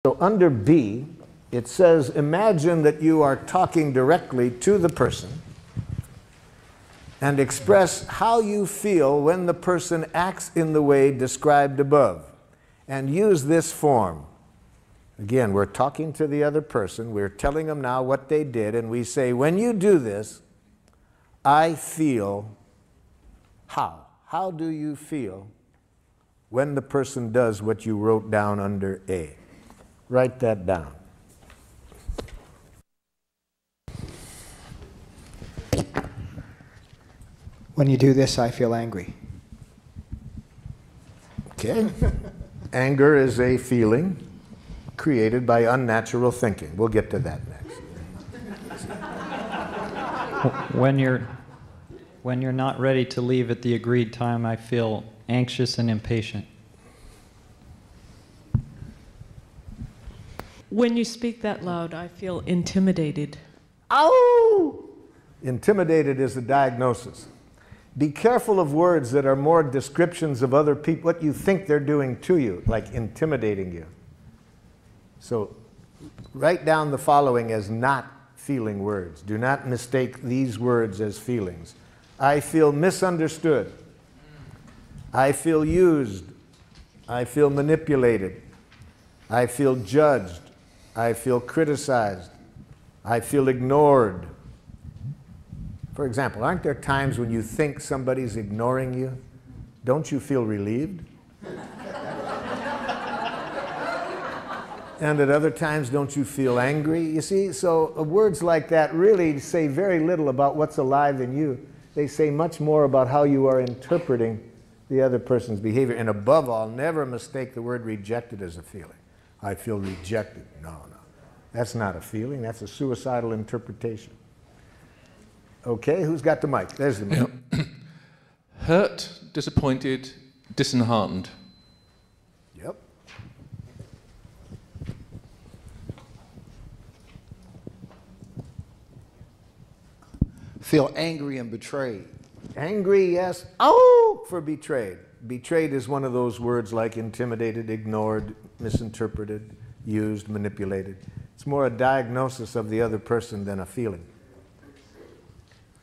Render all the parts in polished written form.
So under B, it says, imagine that you are talking directly to the person and express how you feel when the person acts in the way described above. And use this form. Again, we're talking to the other person, we're telling them now what they did, and we say, when you do this, I feel how? How do you feel when the person does what you wrote down under A? Write that down. When you do this, I feel angry. Okay. Anger is a feeling created by unnatural thinking. We'll get to that next. When you're not ready to leave at the agreed time, I feel anxious and impatient. When you speak that loud, I feel intimidated. Ow! Intimidated is a diagnosis. Be careful of words that are more descriptions of other people, what you think they're doing to you, like intimidating you. So write down the following as not feeling words. Do not mistake these words as feelings. I feel misunderstood. I feel used. I feel manipulated. I feel judged. I feel criticized. I feel ignored. For example, aren't there times when you think somebody's ignoring you? Don't you feel relieved? And at other times, don't you feel angry? You see, so words like that really say very little about what's alive in you. They say much more about how you are interpreting the other person's behavior. And above all, never mistake the word rejected as a feeling. I feel rejected. No, no. That's not a feeling. That's a suicidal interpretation. Okay, who's got the mic? There's the mic. Yep. Hurt, disappointed, disheartened. Yep. Feel angry and betrayed. Angry, yes. Oh, for betrayed. Betrayed is one of those words like intimidated, ignored, misinterpreted, used, manipulated. It's more a diagnosis of the other person than a feeling.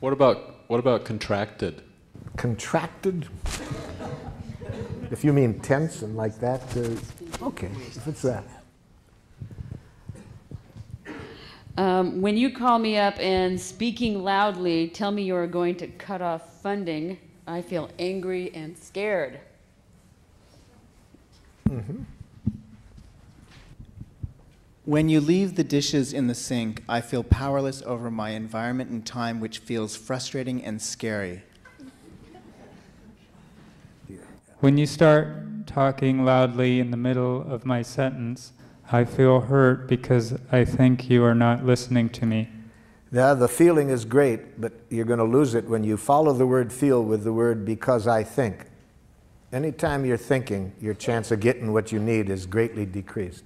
What about contracted? Contracted? If you mean tense and like that, okay, if it's that. When you call me up and speaking loudly tell me you're going to cut off funding, I feel angry and scared. Mm-hmm. When you leave the dishes in the sink, I feel powerless over my environment and time, which feels frustrating and scary. When you start talking loudly in the middle of my sentence, I feel hurt because I think you are not listening to me. Yeah, the feeling is great, but you're going to lose it when you follow the word feel with the word because I think. Anytime you're thinking, your chance of getting what you need is greatly decreased.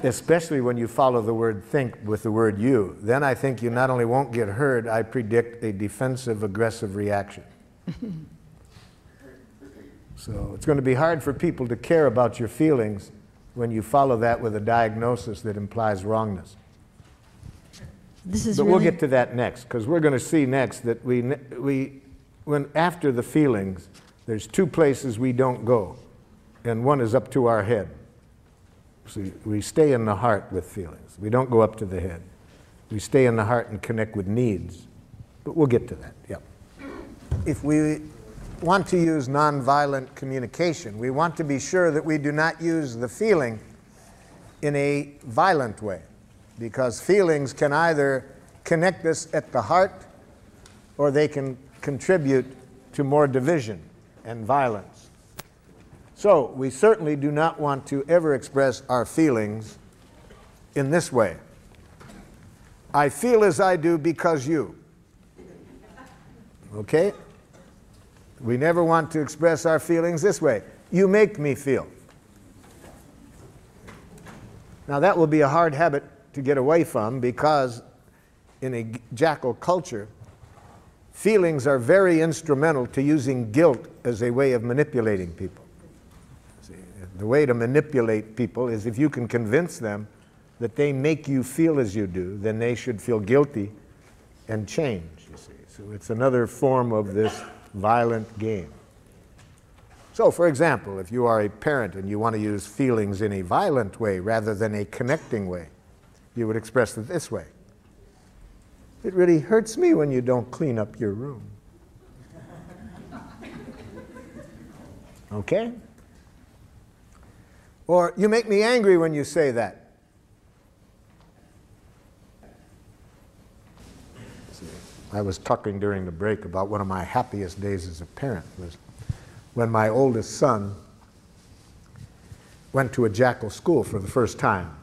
Especially when you follow the word think with the word you. Then I think you not only won't get heard, I predict a defensive, aggressive reaction. So it's going to be hard for people to care about your feelings when you follow that with a diagnosis that implies wrongness. But we'll get to that next, because we're going to see next that when after the feelings, there's two places we don't go, and one is up to our head. See, we stay in the heart with feelings. We don't go up to the head. We stay in the heart and connect with needs. But we'll get to that, yep. If we want to use nonviolent communication, we want to be sure that we do not use the feeling in a violent way, because feelings can either connect us at the heart or they can contribute to more division and violence. So we certainly do not want to ever express our feelings in this way. I feel as I do because you. Okay? We never want to express our feelings this way. You make me feel. Now that will be a hard habit to get away from, because in a jackal culture, feelings are very instrumental to using guilt as a way of manipulating people. See, the way to manipulate people is if you can convince them that they make you feel as you do, then they should feel guilty and change, you see. So it's another form of this violent game. So, for example, if you are a parent and you want to use feelings in a violent way rather than a connecting way, you would express it this way. It really hurts me when you don't clean up your room. Okay? Or, you make me angry when you say that. See, I was talking during the break about one of my happiest days as a parent was when my oldest son went to a jackal school for the first time.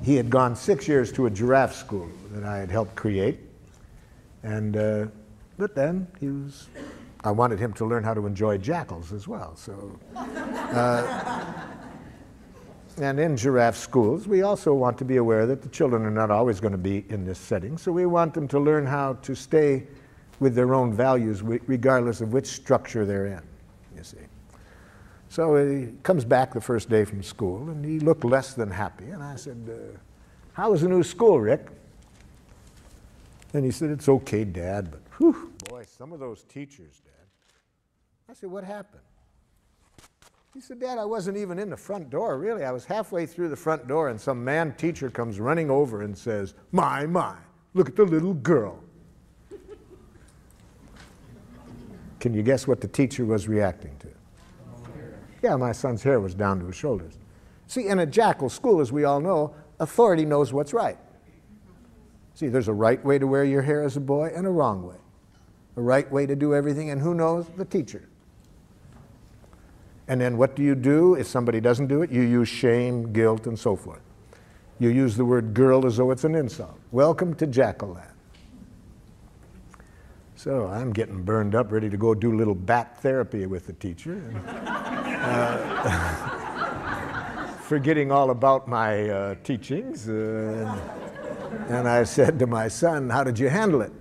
He had gone 6 years to a giraffe school that I had helped create, and but then I wanted him to learn how to enjoy jackals as well. So, and in giraffe schools, we also want to be aware that the children are not always going to be in this setting, so we want them to learn how to stay with their own values regardless of which structure they're in, you see. So he comes back the first day from school, and he looked less than happy. And I said, how was the new school, Rick? And he said, it's okay, Dad, but whew, boy, some of those teachers, Dad. I said, what happened? He said, Dad, I wasn't even in the front door, really. I was halfway through the front door, and some man teacher comes running over and says, my, look at the little girl. Can you guess what the teacher was reacting to? Yeah, my son's hair was down to his shoulders. See, in a jackal school, as we all know, authority knows what's right. See, there's a right way to wear your hair as a boy and a wrong way. A right way to do everything, and who knows? The teacher. And then what do you do if somebody doesn't do it? You use shame, guilt, and so forth. You use the word girl as though it's an insult. Welcome to Jackal Land. So I'm getting burned up, ready to go do a little bat therapy with the teacher. Forgetting all about my teachings. And I said to my son, how did you handle it?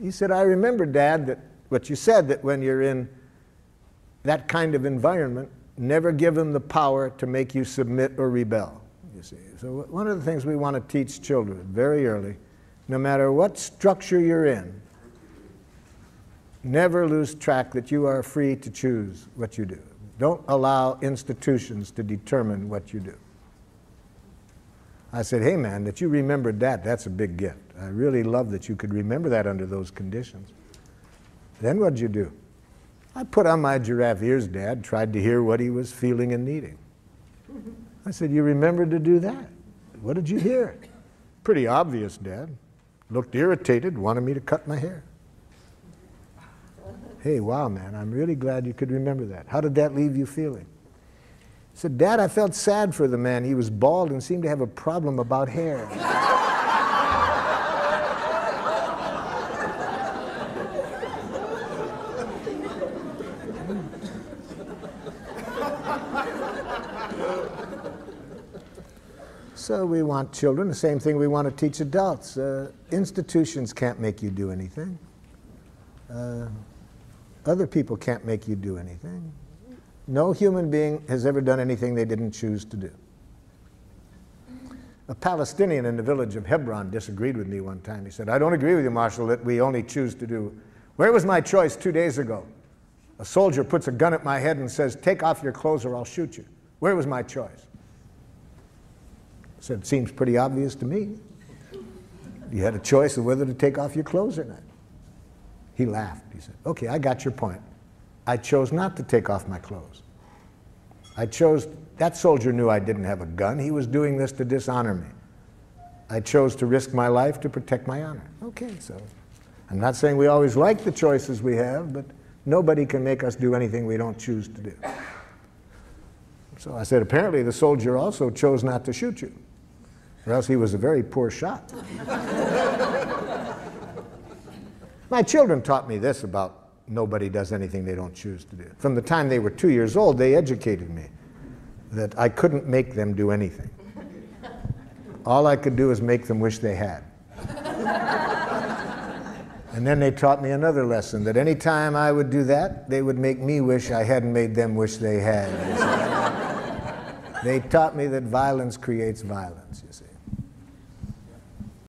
He said, I remember, Dad, that what you said, that when you're in that kind of environment, never give them the power to make you submit or rebel, you see. So one of the things we want to teach children very early, no matter what structure you're in, never lose track that you are free to choose what you do. Don't allow institutions to determine what you do. I said, hey man, that you remembered that, that's a big gift. I really love that you could remember that under those conditions. Then what'd you do? I put on my giraffe ears, Dad, tried to hear what he was feeling and needing. I said, you remembered to do that? What did you hear? Pretty obvious, Dad. Looked irritated, wanted me to cut my hair. Hey, wow, man, I'm really glad you could remember that. How did that leave you feeling? He said, Dad, I felt sad for the man. He was bald and seemed to have a problem about hair. So we want children, the same thing we want to teach adults. Institutions can't make you do anything. Other people can't make you do anything. No human being has ever done anything they didn't choose to do. A Palestinian in the village of Hebron disagreed with me one time. He said, I don't agree with you, Marshal, that we only choose to do. Where was my choice 2 days ago? A soldier puts a gun at my head and says, take off your clothes or I'll shoot you. Where was my choice? I said, it seems pretty obvious to me. You had a choice of whether to take off your clothes or not. He laughed. He said, okay, I got your point. I chose not to take off my clothes. That soldier knew I didn't have a gun. He was doing this to dishonor me. I chose to risk my life to protect my honor. Okay, so I'm not saying we always like the choices we have, but nobody can make us do anything we don't choose to do. So I said, apparently the soldier also chose not to shoot you, or else he was a very poor shot. My children taught me this about nobody does anything they don't choose to do. From the time they were 2 years old, they educated me that I couldn't make them do anything. All I could do is make them wish they had. And then they taught me another lesson, that any time I would do that, they would make me wish I hadn't made them wish they had. You see. They taught me that violence creates violence, you see.